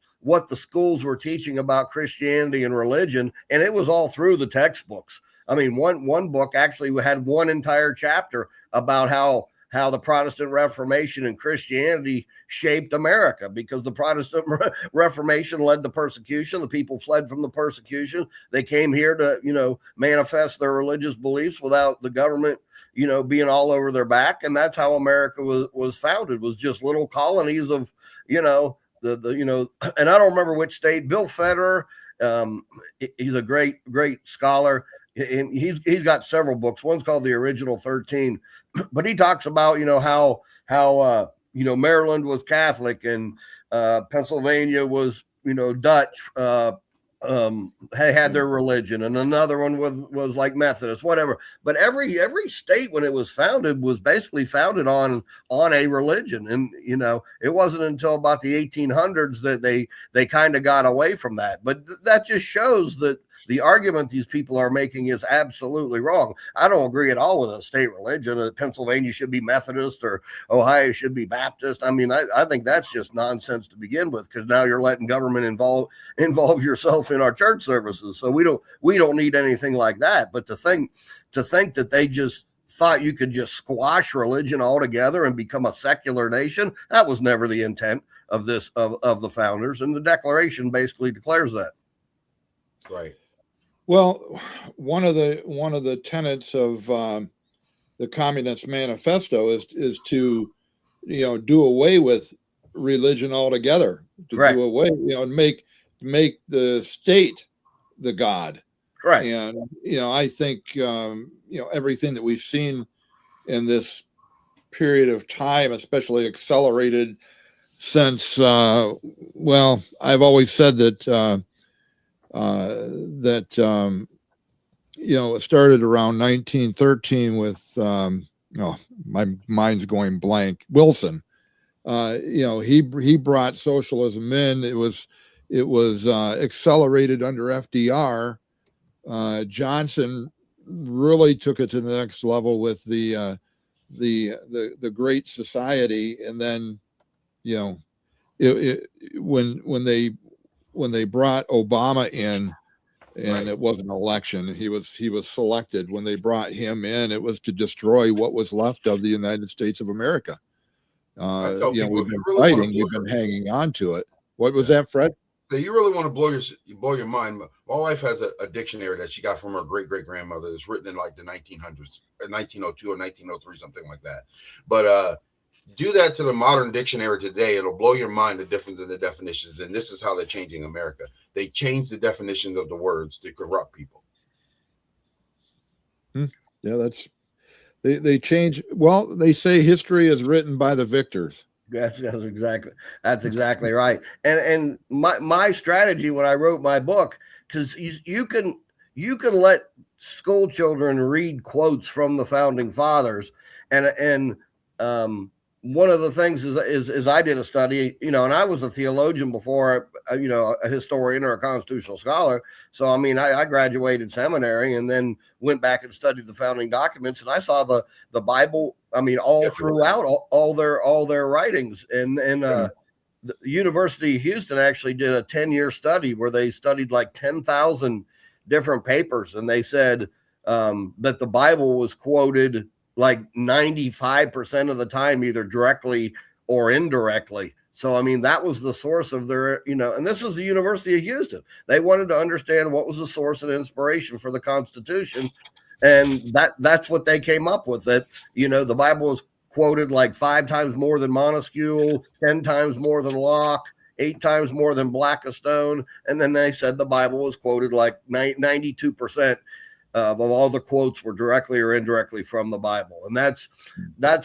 the schools were teaching about Christianity and religion, and it was all through the textbooks. I mean, one book actually had one entire chapter about how the Protestant Reformation and Christianity shaped America, because the Protestant Reformation led to persecution. The people fled from the persecution. They came here to, manifest their religious beliefs without the government, being all over their back. And that's how America was founded, was just little colonies of, and I don't remember which state. Bill Federer, he's a great scholar. And he's got several books. One's called The Original 13, but he talks about, how Maryland was Catholic and Pennsylvania was, Dutch, had their religion, and another one was like Methodist, whatever. But every state, when it was founded, was basically founded on a religion. And, it wasn't until about the 1800s that they kind of got away from that. But that just shows that the argument these people are making is absolutely wrong. I don't agree at all with a state religion, that Pennsylvania should be Methodist or Ohio should be Baptist. I mean, I think that's just nonsense to begin with, because now you're letting government involve yourself in our church services. So we don't need anything like that. But to think that they just thought you could just squash religion altogether and become a secular nation, that was never the intent of the founders. And the Declaration basically declares that. Right. Well, one of the tenets of the Communist Manifesto is to, do away with religion altogether. To Correct. do away, and make the state the God. Correct. And I think everything that we've seen in this period of time, especially accelerated since I've always said that. It started around 1913 with my mind's going blank. Wilson, he brought socialism in. It was accelerated under FDR. Johnson really took it to the next level with the Great Society, and then when they brought Obama in, and Right. it wasn't an election, he was selected. When they brought him in, it was to destroy what was left of the United States of America. I tell people, We've if been you really wanna fighting, we've blow been hanging on to it. What was that, Fred? So you really want to blow your mind. My wife has a dictionary that she got from her great grandmother. It's written in like the 1900s, 1902 or 1903, something like that. But do that to the modern dictionary today, it'll blow your mind, the difference in the definitions. And this is how they're changing America. They change the definitions of the words to corrupt people. Yeah, they change. Well, they say history is written by the victors. That's exactly right. And my strategy when I wrote my book, because you can let school children read quotes from the founding fathers, and one of the things is I did a study, and I was a theologian before, a historian or a constitutional scholar. So, I mean, I graduated seminary and then went back and studied the founding documents, and I saw the Bible. I mean, all throughout all their writings, and the University of Houston actually did a 10-year study where they studied like 10,000 different papers, and they said that the Bible was quoted like 95% of the time, either directly or indirectly. So, I mean, that was the source of their, and this is the University of Houston. They wanted to understand what was the source of inspiration for the Constitution. And that's what they came up with, that, the Bible was quoted like 5 times more than Montesquieu, 10 times more than Locke, 8 times more than Blackstone. And then they said the Bible was quoted like 92% of all the quotes were directly or indirectly from the Bible. And that's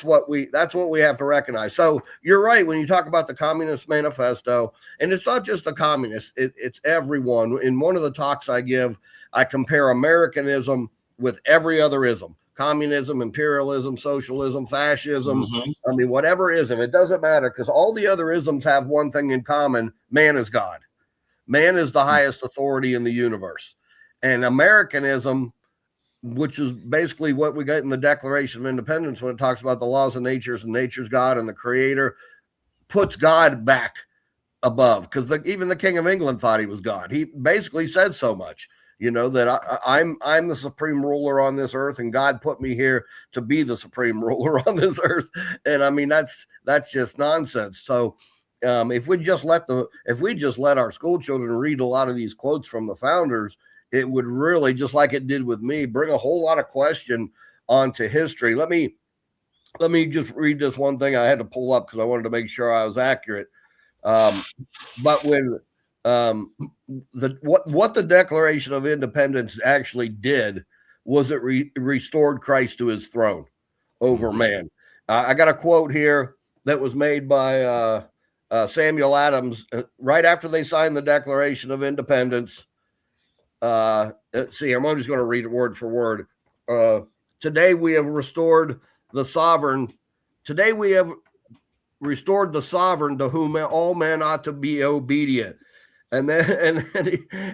what we have to recognize. So you're right when you talk about the Communist Manifesto, and it's not just the communists, it's everyone. In one of the talks I give, I compare Americanism with every other ism: communism, imperialism, socialism, fascism. I mean, whatever ism, it doesn't matter, because all the other isms have one thing in common: man is God. Man is the highest authority in the universe. And Americanism, which is basically what we got in the Declaration of Independence when it talks about the laws of nature and nature's God and the creator, puts God back above, because even the King of England thought he was God. He basically said so much, that I'm the supreme ruler on this earth, and God put me here to be the supreme ruler on this earth. And I mean, that's just nonsense. So if we just let our school children read a lot of these quotes from the founders, it would really, just like it did with me, bring a whole lot of question onto history. Let me just read this one thing I had to pull up because I wanted to make sure I was accurate. But when what the Declaration of Independence actually did was it restored Christ to his throne over man. I got a quote here that was made by Samuel Adams right after they signed the Declaration of Independence. Let's see, I'm just going to read it word for word. Today we have restored the sovereign. Today we have restored the sovereign to whom all men ought to be obedient. And then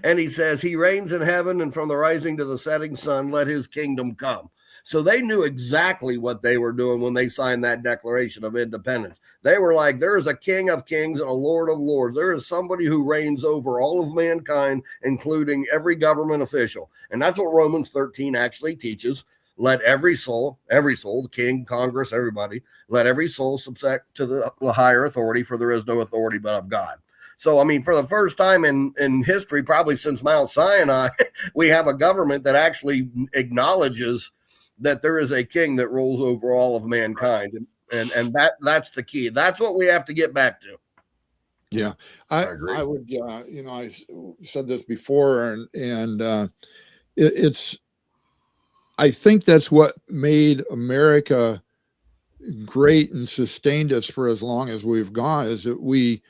and he says, he reigns in heaven, and from the rising to the setting sun, let his kingdom come. So they knew exactly what they were doing when they signed that Declaration of Independence. They were like, there is a King of kings and a Lord of lords. There is somebody who reigns over all of mankind, including every government official. And that's what Romans 13 actually teaches. Let every soul, the king, Congress, everybody, let every soul subject to the higher authority, for there is no authority but of God. So, I mean, for the first time in history, probably since Mount Sinai, we have a government that actually acknowledges that there is a king that rules over all of mankind. And that's the key. That's what we have to get back to. Yeah, I agree. I would, I said this before, and it's, I think that's what made America great and sustained us for as long as we've gone, is that we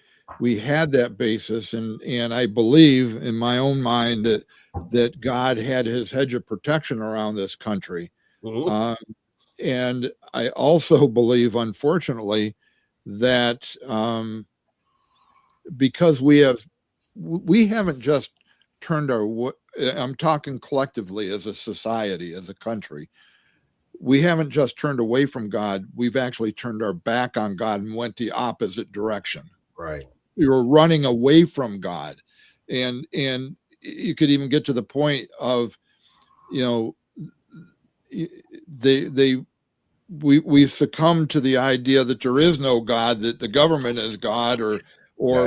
had that basis. And I believe in my own mind that God had his hedge of protection around this country. And I also believe, unfortunately, that because we haven't just turned I'm talking collectively as a society, as a country, we haven't just turned away from God. We've actually turned our back on God and went the opposite direction. Right. We were running away from God. And you could even get to the point of, we succumb to the idea that there is no God, that the government is God, or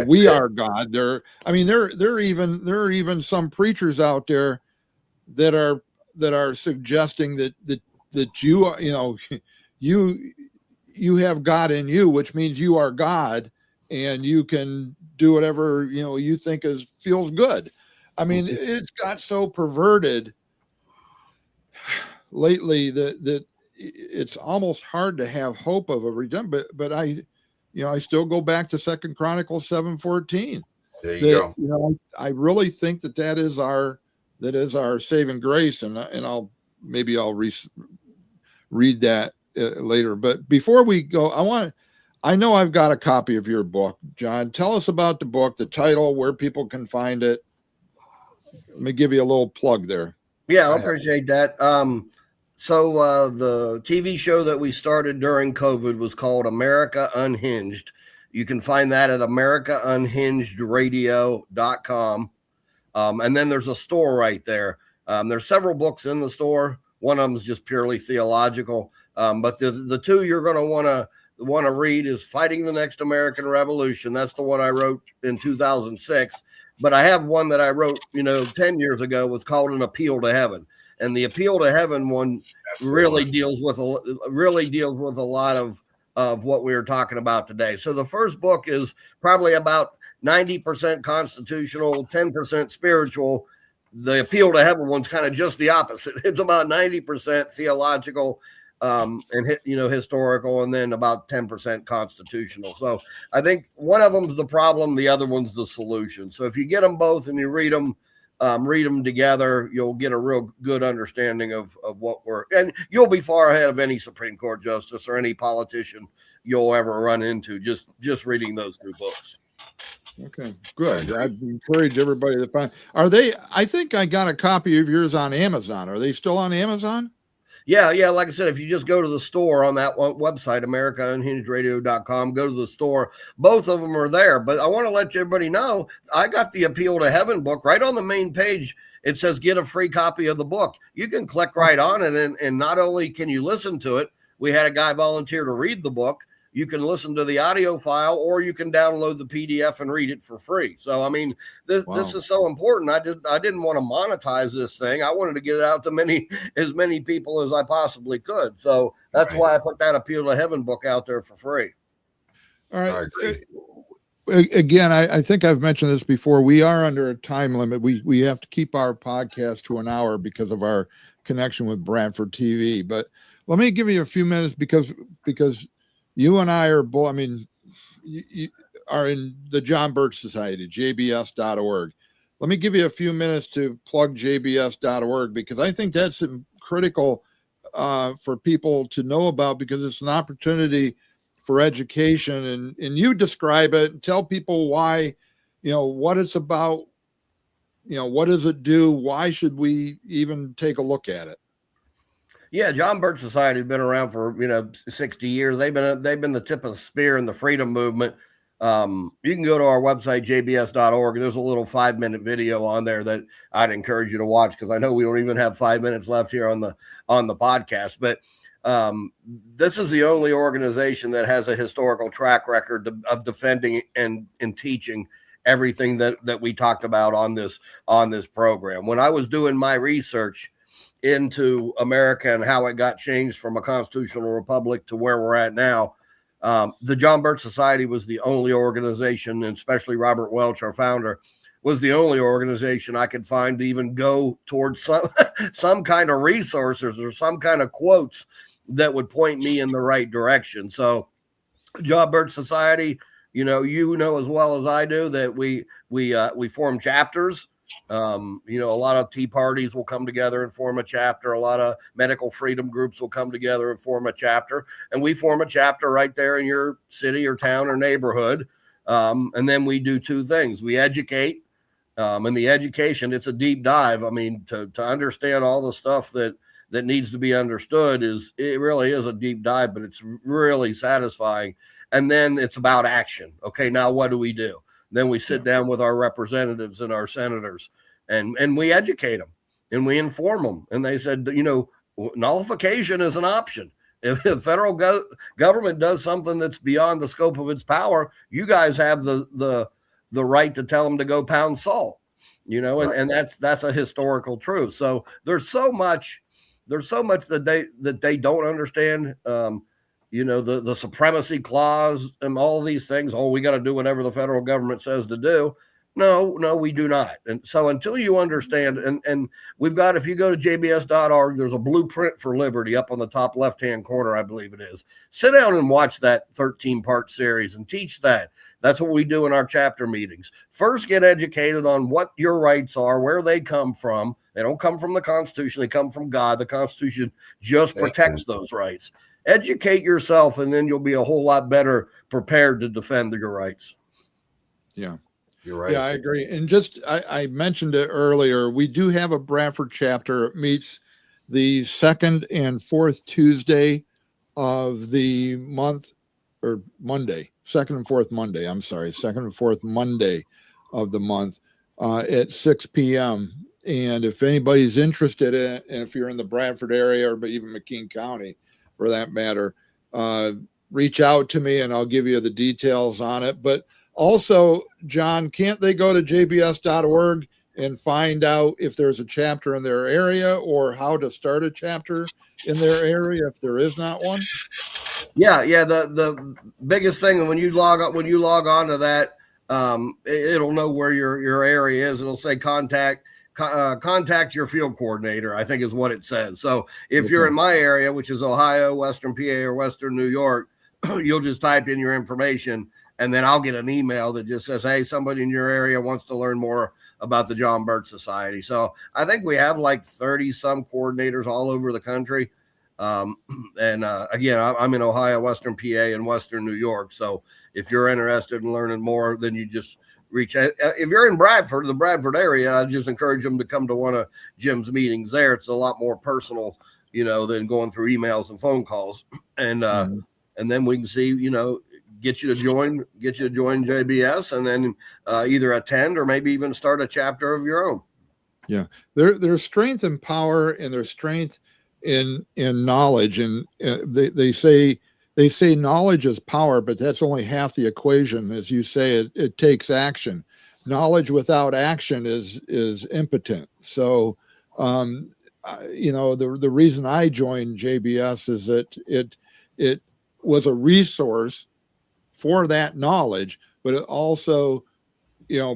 we are God. There are even some preachers out there that are suggesting that you have God in you, which means you are God, and you can do whatever you think feels good. I mean, it's got so perverted lately that it's almost hard to have hope of a redemption. But I still go back to 2 Chronicles 7:14. There you go. I really think that is our saving grace, and I'll read that later. But before we go, I want I know I've got a copy of your book, John. Tell us about the book, the title, where people can find it. Let me give you a little plug there. Yeah, I appreciate that. So the TV show that we started during COVID was called America Unhinged. You can find that at AmericaUnhingedRadio.com. And then there's a store right there. There's several books in the store. One of them is just purely theological. But the two you're going to want to read is Fighting the Next American Revolution. That's the one I wrote in 2006. But I have one that I wrote, 10 years ago. Was called An Appeal to Heaven. And the Appeal to Heaven one really deals with a lot of what we were talking about today. So the first book is probably about 90% constitutional, 10% spiritual. The Appeal to Heaven one's kind of just the opposite. It's about 90% theological and historical, and then about 10% constitutional. So I think one of them's the problem, the other one's the solution. So if you get them both and you read them together, you'll get a real good understanding of what and you'll be far ahead of any Supreme Court justice or any politician you'll ever run into just reading those two books. Okay, good. I'd encourage everybody to find. I think I got a copy of yours on Amazon. Are they still on Amazon? Yeah. Like I said, if you just go to the store on that website, AmericaUnhingedRadio.com, go to the store. Both of them are there. But I want to let everybody know, I got the Appeal to Heaven book right on the main page. It says get a free copy of the book. You can click right on it, and not only can you listen to it, we had a guy volunteer to read the book. You can listen to the audio file, or you can download the PDF and read it for free. So, I mean, this is so important. I didn't want to monetize this thing. I wanted to get it out to as many people as I possibly could. So that's why I put that Appeal to Heaven book out there for free. All right. Again, I think I've mentioned this before. We are under a time limit. We have to keep our podcast to an hour because of our connection with Brantford TV. But let me give you a few minutes because you and I are both, you are in the John Birch Society, jbs.org. Let me give you a few minutes to plug jbs.org, because I think that's critical for people to know about, because it's an opportunity for education. And you describe it and tell people why, what it's about, what does it do? Why should we even take a look at it? Yeah, John Birch Society has been around for 60 years. They've been the tip of the spear in the freedom movement. You can go to our website, jbs.org. There's a little 5-minute video on there that I'd encourage you to watch, because I know we don't even have 5 minutes left here on the podcast. But this is the only organization that has a historical track record of defending and teaching everything that we talked about on this program. When I was doing my research into America and how it got changed from a constitutional republic to where we're at now, the John Birch Society was the only organization, and especially Robert Welch, our founder, was the only organization I could find to even go towards some kind of resources or some kind of quotes that would point me in the right direction. So John Birch Society, as well as I do, that we form chapters. A lot of tea parties will come together and form a chapter. A lot of medical freedom groups will come together and form a chapter. And we form a chapter right there in your city or town or neighborhood. And then we do two things. We educate. And the education, it's a deep dive. To understand all the stuff that needs to be understood, it really is a deep dive, but it's really satisfying. And then it's about action. Okay, now what do we do? Then we sit down with our representatives and our senators, and we educate them and we inform them. And they said, nullification is an option. If the federal government does something that's beyond the scope of its power, you guys have the right to tell them to go pound salt, and that's a historical truth. So there's so much that they don't understand. The supremacy clause and all these things. Oh, we got to do whatever the federal government says to do. No, we do not. And so until you understand, and we've got, if you go to jbs.org, there's a blueprint for liberty up on the top left-hand corner, I believe it is. Sit down and watch that 13-part series and teach that. That's what we do in our chapter meetings. First, get educated on what your rights are, where they come from. They don't come from the Constitution. They come from God. The Constitution just protects those rights. educate yourself, and then you'll be a whole lot better prepared to defend your rights. Yeah. You're right. Yeah, I agree. And just, I mentioned it earlier. We do have a Bradford chapter. It meets the second and fourth Tuesday of the month, or Monday, second and fourth Monday. I'm sorry, second and fourth Monday of the month at 6 p.m. And if anybody's interested in it, and if you're in the Bradford area or even McKean County for that matter, reach out to me and I'll give you the details on it. But also, John, can't they go to jbs.org and find out if there's a chapter in their area or how to start a chapter in their area if there is not one? Yeah. The biggest thing when you log on to that, it'll know where your area is. It'll say contact your field coordinator, I think is what it says. So if you're in my area, which is Ohio, Western PA, or Western New York, you'll just type in your information, and then I'll get an email that just says, hey, somebody in your area wants to learn more about the John Birch Society. So I think we have like 30 some coordinators all over the country. Again, I'm in Ohio, Western PA, and Western New York. So if you're interested in learning more, then you just reach out. If you're in Bradford, the Bradford area, I just encourage them to come to one of Jim's meetings there. It's a lot more personal, than going through emails and phone calls. And then we can see, get you to join JBS, and then either attend or maybe even start a chapter of your own. Yeah. There's strength and power, and there's strength in knowledge. And they say knowledge is power, but that's only half the equation. As you say, it takes action. Knowledge without action is impotent. So, the reason I joined JBS is that it was a resource for that knowledge, but it also,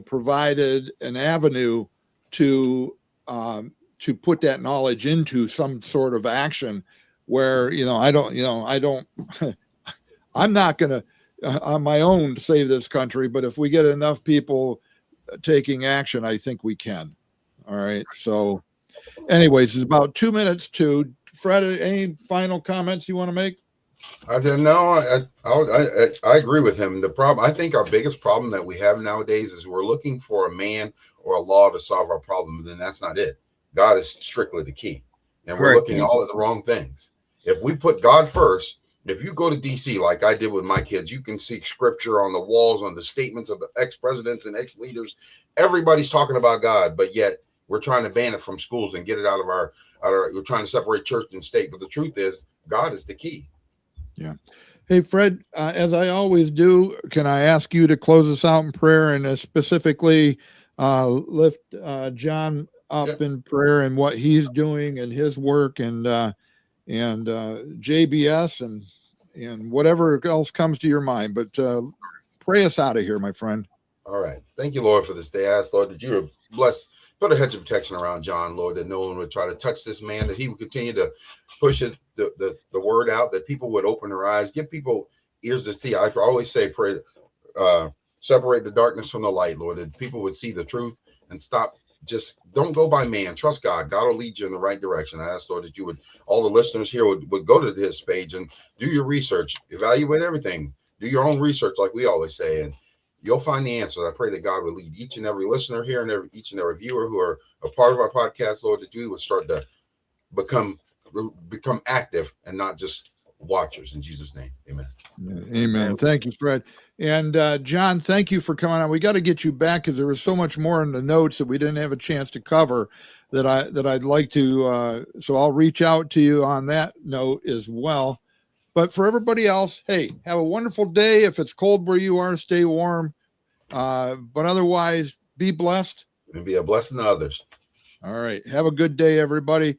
provided an avenue to put that knowledge into some sort of action where, I'm not going to on my own save this country, but if we get enough people taking action, I think we can. All right. So anyways, it's about 2 minutes to Fred. Any final comments you want to make? I didn't know. I agree with him. I think our biggest problem that we have nowadays is we're looking for a man or a law to solve our problem. Then that's not it. God is strictly the key. And we're looking all at the wrong things. If we put God first, if you go to DC, like I did with my kids, you can see scripture on the walls, on the statements of the ex-presidents and ex-leaders. Everybody's talking about God, but yet we're trying to ban it from schools and get it out of our, we're trying to separate church and state. But the truth is, God is the key. Yeah. Hey, Fred, as I always do, can I ask you to close us out in prayer and specifically lift John up in prayer and what he's doing and his work and JBS and whatever else comes to your mind. But pray us out of here, my friend. All right. Thank you, Lord, for this day. I ask, Lord, that you would bless, put a hedge of protection around John, Lord, that no one would try to touch this man, that he would continue to push the word out, that people would open their eyes, give people ears to see. I always say, pray, separate the darkness from the light, Lord, that people would see the truth and stop. Just don't go by man. Trust God. God will lead you in the right direction. I ask, Lord, that you would, all the listeners here would go to this page and do your research, evaluate everything, do your own research, like we always say, and you'll find the answer. I pray that God would lead each and every listener here and each and every viewer who are a part of our podcast, Lord, that you would start to become active and not just watchers. In Jesus' name, amen. Amen. Thank you, Fred. And John, thank you for coming on. We got to get you back because there was so much more in the notes that we didn't have a chance to cover that I'd like to. So I'll reach out to you on that note as well. But for everybody else, hey, have a wonderful day. If it's cold where you are, stay warm. But otherwise, be blessed. And be a blessing to others. All right. Have a good day, everybody.